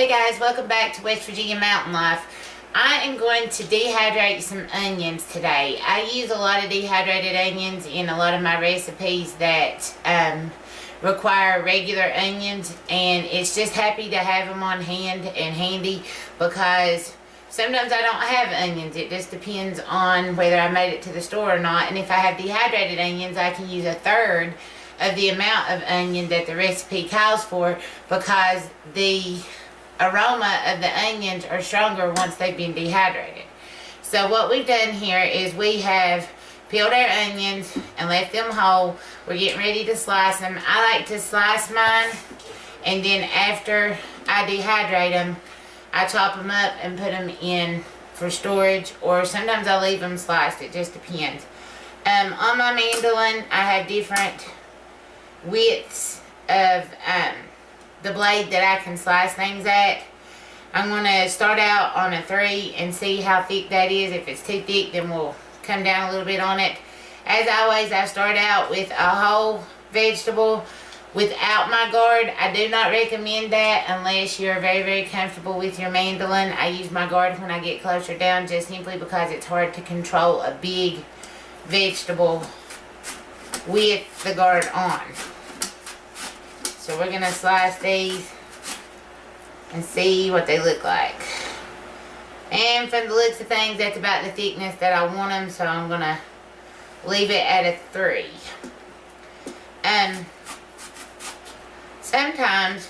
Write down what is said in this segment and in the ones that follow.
Hey guys, welcome back to West Virginia Mountain Life. I am going to dehydrate some onions today. I use a lot of dehydrated onions in a lot of my recipes that require regular onions, and it's just happy to have them on hand and handy because sometimes I don't have onions. It just depends on whether I made it to the store or not, and if I have dehydrated onions I can use a third of the amount of onion that the recipe calls for because the aroma of the onions are stronger once they've been dehydrated. So what we've done here is we have peeled our onions and left them whole. We're getting ready to slice them. I like to slice mine, and then after I dehydrate them I chop them up and put them in for storage, or sometimes I leave them sliced. It just depends. On my mandolin I have different widths of the blade that I can slice things at. I'm going to start out on a 3 and see how thick that is. If it's too thick, then we'll come down a little bit on it. As always, I start out with a whole vegetable without my guard. I do not recommend that unless you're very, very comfortable with your mandolin. I use my guard when I get closer down just simply because it's hard to control a big vegetable with the guard on. So we're going to slice these and see what they look like. And from the looks of things, that's about the thickness that I want them, so I'm going to leave it at a 3. Sometimes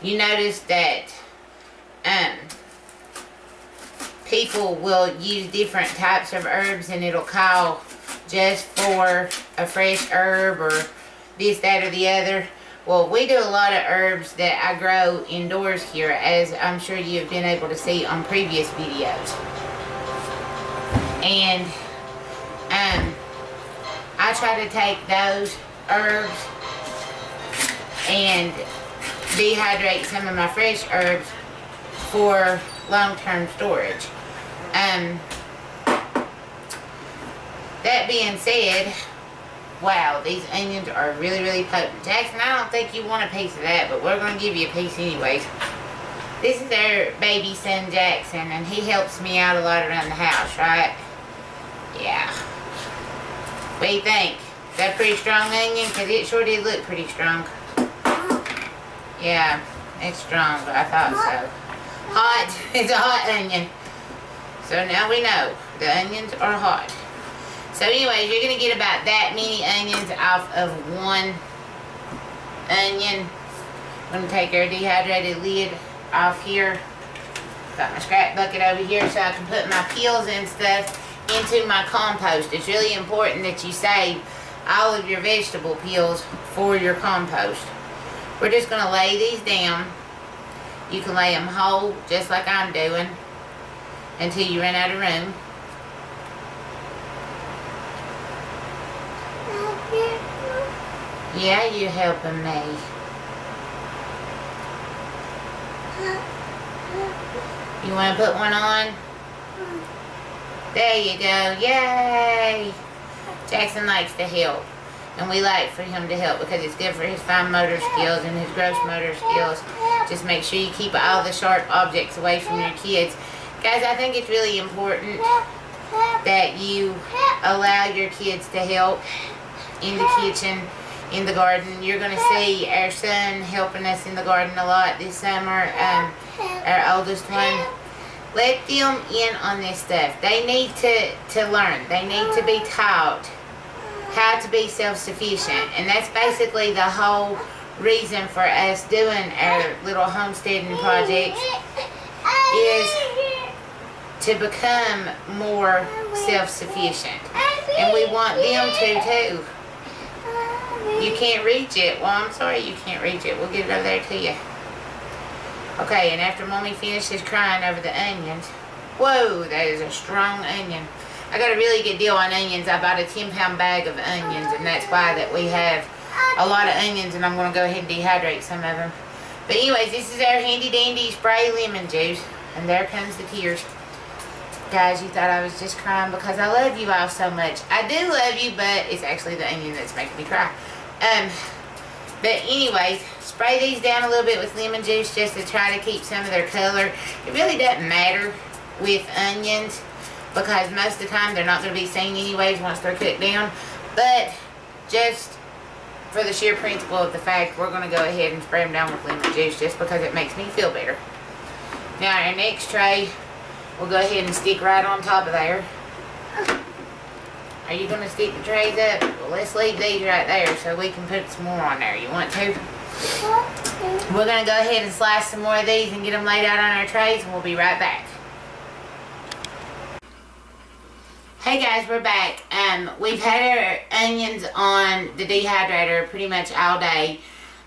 you notice that people will use different types of herbs and it'll call just for a fresh herb or this, that, or the other. Well, we do a lot of herbs that I grow indoors here, as I'm sure you've been able to see on previous videos. And I try to take those herbs and dehydrate some of my fresh herbs for long-term storage. That being said, wow, these onions are really, really potent. Jackson, I don't think you want a piece of that, but we're going to give you a piece anyways. This is our baby son, Jackson, and he helps me out a lot around the house, right? Yeah. What do you think? Is that a pretty strong onion? Because it sure did look pretty strong. Yeah, it's strong, but I thought so. Hot. It's a hot onion. So now we know the onions are hot. So anyways, you're going to get about that many onions off of one onion. I'm going to take our dehydrated lid off here. Got my scrap bucket over here so I can put my peels and stuff into my compost. It's really important that you save all of your vegetable peels for your compost. We're just going to lay these down. You can lay them whole just like I'm doing until you run out of room. Yeah, you helping me. You want to put one on? There you go. Yay! Jackson likes to help. And we like for him to help because it's good for his fine motor skills and his gross motor skills. Just make sure you keep all the sharp objects away from your kids. Guys, I think it's really important that you allow your kids to help in the kitchen, in the garden. You're going to see our son helping us in the garden a lot this summer, our oldest one. Let them in on this stuff. They need to learn. They need to be taught how to be self-sufficient. And that's basically the whole reason for us doing our little homesteading project, is to become more self-sufficient. And we want them to too. You can't reach it. Well, I'm sorry you can't reach it. We'll get it over there to you. Okay, and after Mommy finishes crying over the onions. Whoa, that is a strong onion. I got a really good deal on onions. I bought a 10-pound bag of onions, and that's why that we have a lot of onions, and I'm going to go ahead and dehydrate some of them. But anyways, this is our handy-dandy spray lemon juice. And there comes the tears. Guys, you thought I was just crying because I love you all so much. I do love you, but it's actually the onion that's making me cry. But anyways, spray these down a little bit with lemon juice just to try to keep some of their color. It really doesn't matter with onions because most of the time they're not going to be seen anyways once they're cooked down. But just for the sheer principle of the fact, we're going to go ahead and spray them down with lemon juice just because it makes me feel better. Now our next tray, we'll go ahead and stick right on top of there. Are you going to stick the trays up? Well, let's leave these right there so we can put some more on there. You want to? We're going to go ahead and slice some more of these and get them laid out on our trays, and we'll be right back. Hey guys, we're back. We've had our onions on the dehydrator pretty much all day.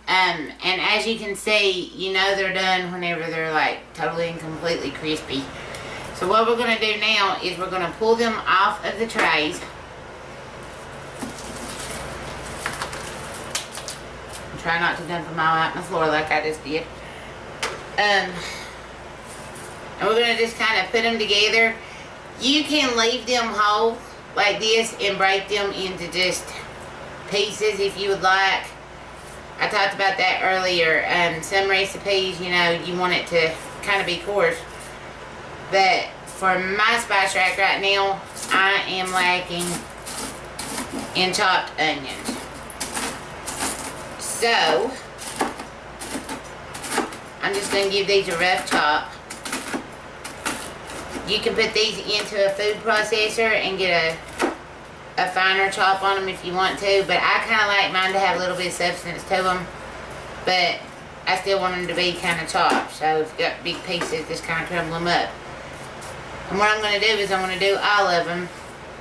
And as you can see, you know they're done whenever they're like totally and completely crispy. So what we're going to do now is we're going to pull them off of the trays. Try not to dump them all out on the floor like I just did. And we're going to just kind of put them together. You can leave them whole like this and break them into just pieces if you would like. I talked about that earlier. Some recipes, you know, you want it to kind of be coarse. But for my spice rack right now, I am lacking in chopped onions. So, I'm just going to give these a rough chop. You can put these into a food processor and get a finer chop on them if you want to. But I kind of like mine to have a little bit of substance to them. But I still want them to be kind of chopped. So if you've got big pieces, just kind of crumble them up. And what I'm going to do is I'm going to do all of them.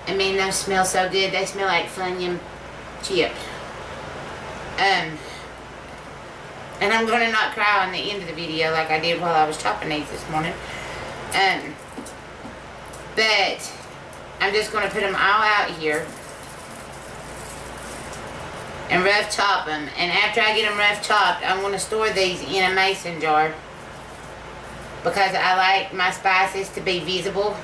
I mean, those smell so good. They smell like Funyun chips. And I'm going to not cry on the end of the video like I did while I was chopping these this morning. But I'm just going to put them all out here and rough chop them. And after I get them rough chopped, I'm going to store these in a mason jar because I like my spices to be visible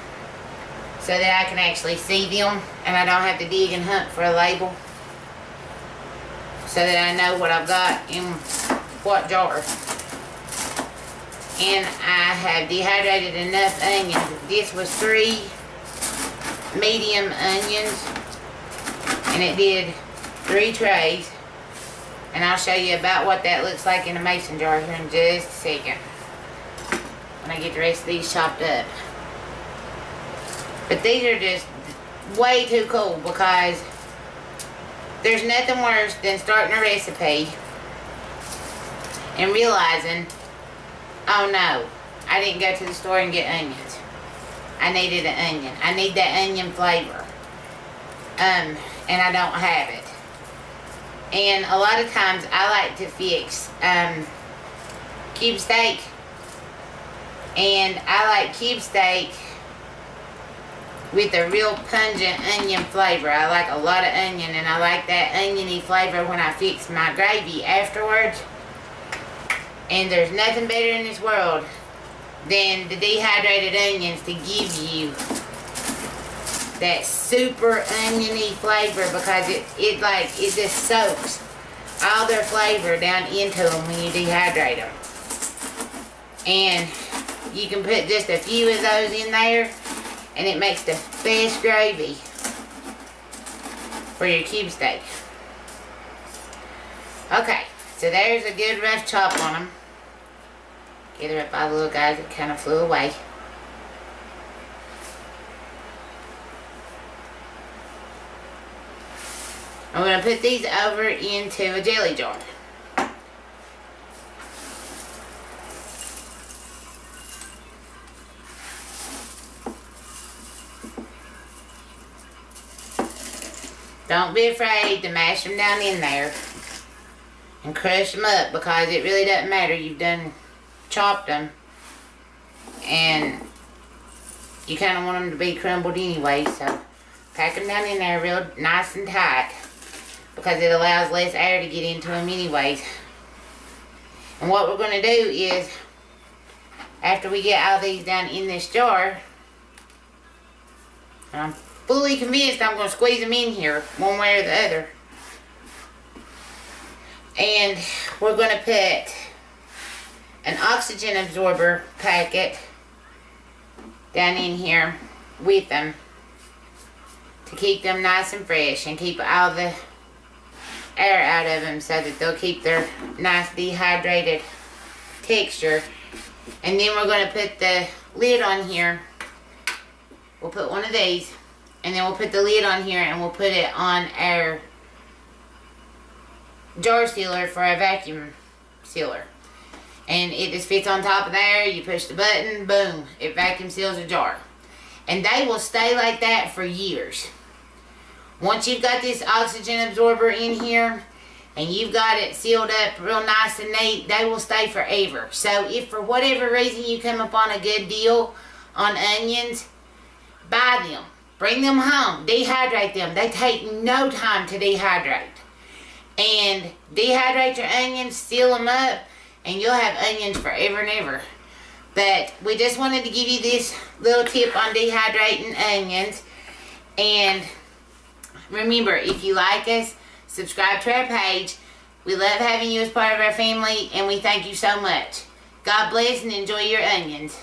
so that I can actually see them and I don't have to dig and hunt for a label, so that I know what I've got in what jar. And I have dehydrated enough onions. This was 3 medium onions, and it did 3 trays. And I'll show you about what that looks like in a mason jar here in just a second, when I get the rest of these chopped up. But these are just way too cool because there's nothing worse than starting a recipe and realizing, oh no, I didn't go to the store and get onions. I needed an onion. I need that onion flavor. And I don't have it. And a lot of times I like to fix cube steak. And I like cube steak with a real pungent onion flavor. I like a lot of onion, and I like that oniony flavor when I fix my gravy afterwards. And there's nothing better in this world than the dehydrated onions to give you that super oniony flavor, because it just soaks all their flavor down into them when you dehydrate them. And you can put just a few of those in there, and it makes the best gravy for your cube steak. Okay, so there's a good rough chop on them. Gathered up by the little guys that kind of flew away. I'm going to put these over into a jelly jar. Don't be afraid to mash them down in there and crush them up, because it really doesn't matter. You've done chopped them, and you kind of want them to be crumbled anyway, so pack them down in there real nice and tight, because it allows less air to get into them anyways. And what we're going to do is, after we get all these down in this jar, and I'm fully convinced I'm going to squeeze them in here one way or the other. And we're going to put an oxygen absorber packet down in here with them to keep them nice and fresh and keep all the air out of them so that they'll keep their nice dehydrated texture. And then we're going to put the lid on here. We'll put one of these, and then we'll put the lid on here, and we'll put it on our jar sealer for a vacuum sealer. And it just fits on top of there. You push the button, boom, it vacuum seals a jar. And they will stay like that for years. Once you've got this oxygen absorber in here and you've got it sealed up real nice and neat, they will stay forever. So if for whatever reason you come upon a good deal on onions, buy them. Bring them home. Dehydrate them. They take no time to dehydrate. And dehydrate your onions, seal them up, and you'll have onions forever and ever. But we just wanted to give you this little tip on dehydrating onions. And remember, if you like us, subscribe to our page. We love having you as part of our family, and we thank you so much. God bless and enjoy your onions.